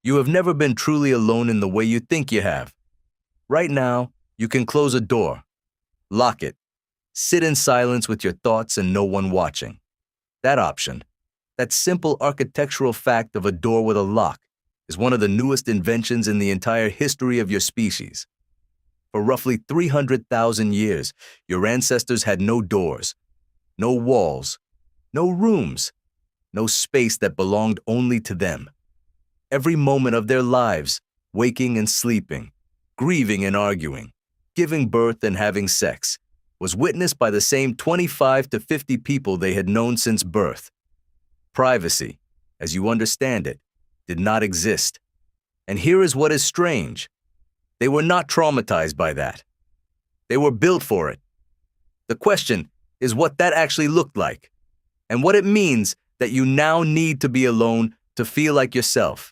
You have never been truly alone in the way you think you have. Right now, you can close a door, lock it, sit in silence with your thoughts and no one watching. That option, that simple architectural fact of a door with a lock, is one of the newest inventions in the entire history of your species. For roughly 300,000 years, your ancestors had no doors, no walls, no rooms, no space that belonged only to them. Every moment of their lives, waking and sleeping, grieving and arguing, giving birth and having sex, was witnessed by the same 25 to 50 people they had known since birth. Privacy, as you understand it, did not exist. And here is what is strange. They were not traumatized by that. They were built for it. The question is what that actually looked like, and what it means that you now need to be alone to feel like yourself.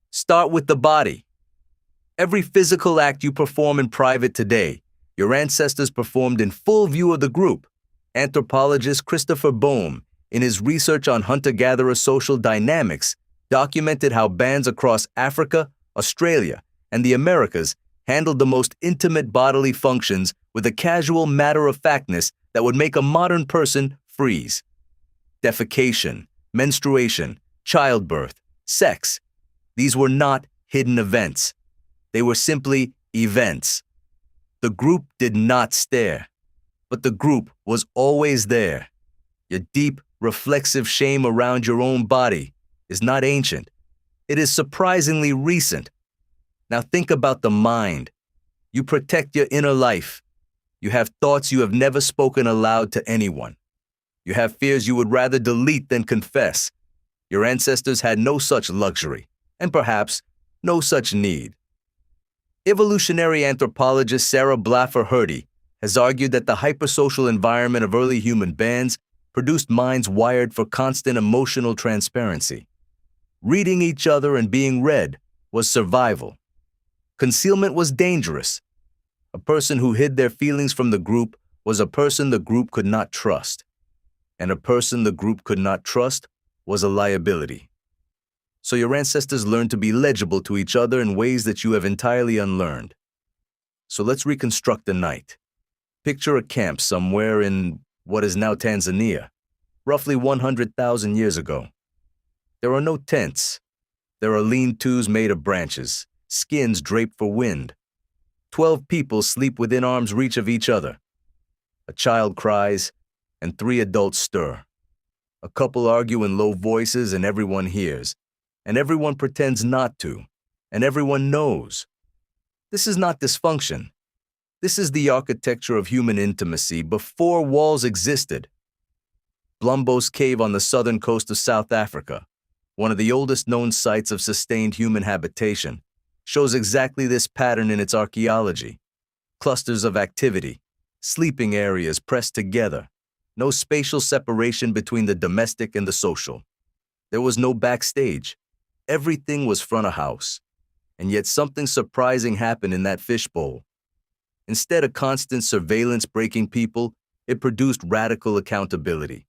Start with the body. Every physical act you perform in private today, your ancestors performed in full view of the group. Anthropologist Christopher Boehm, in his research on hunter-gatherer social dynamics, documented how bands across Africa, Australia, and the Americas handled the most intimate bodily functions with a casual matter-of-factness that would make a modern person freeze. Defecation, menstruation, childbirth, sex. These were not hidden events. They were simply events. The group did not stare, but the group was always there. Your deep, reflexive shame around your own body is not ancient. It is surprisingly recent. Now think about the mind. You protect your inner life. You have thoughts you have never spoken aloud to anyone. You have fears you would rather delete than confess. Your ancestors had no such luxury, and perhaps no such need. Evolutionary anthropologist Sarah Blaffer-Hrdy has argued that the hypersocial environment of early human bands produced minds wired for constant emotional transparency. Reading each other and being read was survival. Concealment was dangerous. A person who hid their feelings from the group was a person the group could not trust. And a person the group could not trust was a liability. So your ancestors learned to be legible to each other in ways that you have entirely unlearned. So let's reconstruct the night. Picture a camp somewhere in what is now Tanzania, roughly 100,000 years ago. There are no tents. There are lean-tos made of branches, skins draped for wind. 12 people sleep within arm's reach of each other. A child cries, and 3 adults stir. A couple argue in low voices and everyone hears, and everyone pretends not to, and everyone knows. This is not dysfunction. This is the architecture of human intimacy before walls existed. Blombos Cave on the southern coast of South Africa, one of the oldest known sites of sustained human habitation, shows exactly this pattern in its archaeology. Clusters of activity, sleeping areas pressed together, no spatial separation between the domestic and the social. There was no backstage. Everything was front of house. And yet something surprising happened in that fishbowl. Instead of constant surveillance breaking people, it produced radical accountability.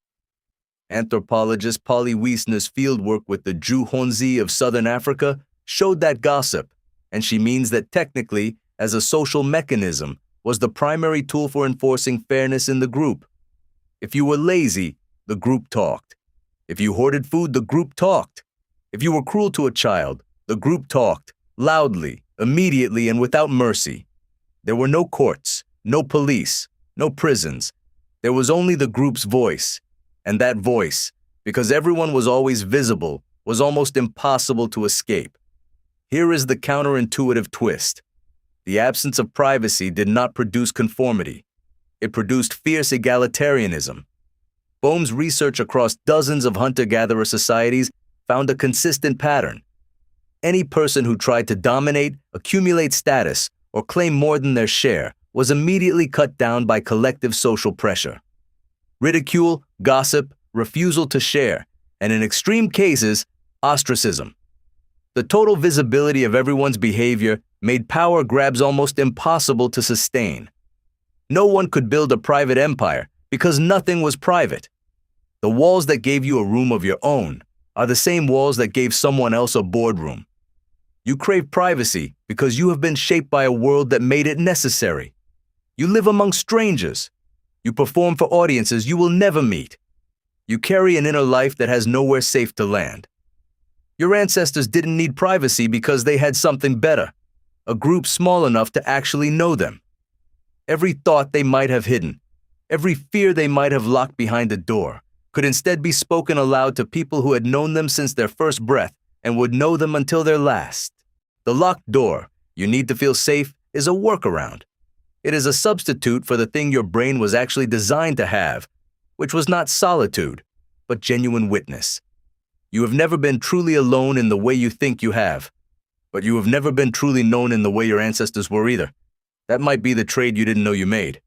Anthropologist Polly Wiesner's fieldwork with the Juhonzi of Southern Africa showed that gossip, and she means that technically, as a social mechanism, was the primary tool for enforcing fairness in the group. If you were lazy, the group talked. If you hoarded food, the group talked. If you were cruel to a child, the group talked, loudly, immediately, and without mercy. There were no courts, no police, no prisons. There was only the group's voice. And that voice, because everyone was always visible, was almost impossible to escape. Here is the counterintuitive twist. The absence of privacy did not produce conformity. It produced fierce egalitarianism. Boehm's research across dozens of hunter-gatherer societies found a consistent pattern. Any person who tried to dominate, accumulate status, or claim more than their share was immediately cut down by collective social pressure. Ridicule, gossip, refusal to share, and in extreme cases, ostracism. The total visibility of everyone's behavior made power grabs almost impossible to sustain. No one could build a private empire because nothing was private. The walls that gave you a room of your own are the same walls that gave someone else a boardroom. You crave privacy because you have been shaped by a world that made it necessary. You live among strangers. You perform for audiences you will never meet. You carry an inner life that has nowhere safe to land. Your ancestors didn't need privacy because they had something better, a group small enough to actually know them. Every thought they might have hidden, every fear they might have locked behind a door, could instead be spoken aloud to people who had known them since their first breath and would know them until their last. The locked door, you need to feel safe, is a workaround. It is a substitute for the thing your brain was actually designed to have, which was not solitude, but genuine witness. You have never been truly alone in the way you think you have, but you have never been truly known in the way your ancestors were either. That might be the trade you didn't know you made.